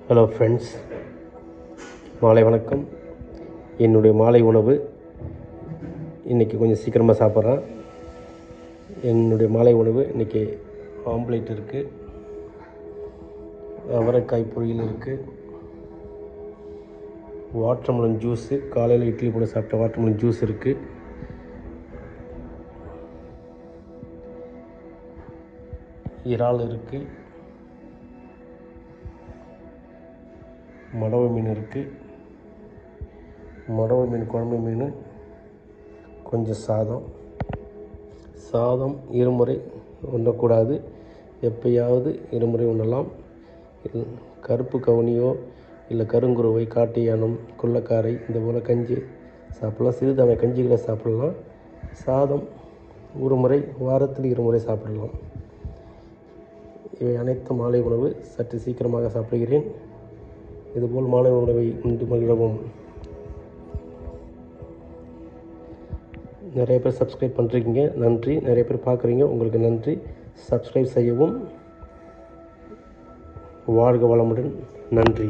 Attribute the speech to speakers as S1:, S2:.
S1: Hello friends, மாலை வணக்கம். என்னுடைய மாலை உணவு இன்றைக்கி கொஞ்சம் சீக்கிரமாக சாப்பிட்றேன். என்னுடைய மாலை உணவு இன்றைக்கி ஆம்லேட் இருக்குது, அவரைக்காய் பொரியல் இருக்குது, வாட்டர்மெலன் ஜூஸு, காலையில் இட்லி போட்டு சாப்பிட்ட வாட்டர்மெலன் ஜூஸ் இருக்குது, இறால் இருக்குது, மடவை மீன் இருக்குது, மடவை மீன் குழம்பு மீன், கொஞ்சம் சாதம் இருமுறை உண்ணக்கூடாது, எப்பயாவது இருமுறை உண்ணலாம். கருப்பு கவுனியோ இல்லை கருங்குருவை, காட்டு யானம், குள்ளக்காரை இந்த போல் கஞ்சி சாப்பிட்லாம். சிறுதானிய கஞ்சிகளை சாப்பிட்லாம். சாதம் ஒரு முறை, வாரத்தில் இருமுறை சாப்பிடலாம். இவை அனைத்து மாலை உணவு சற்று சீக்கிரமாக சாப்பிடுகிறேன். இதுபோல் மாலை உணவை உண்டு மகிழவும். நிறைய பேர் சப்ஸ்கிரைப் பண்ணுறீங்க, நன்றி. நிறைய பேர் பார்க்குறீங்க, உங்களுக்கு நன்றி. சப்ஸ்கிரைப் செய்யவும். வாழ்க வளமுடன். நன்றி.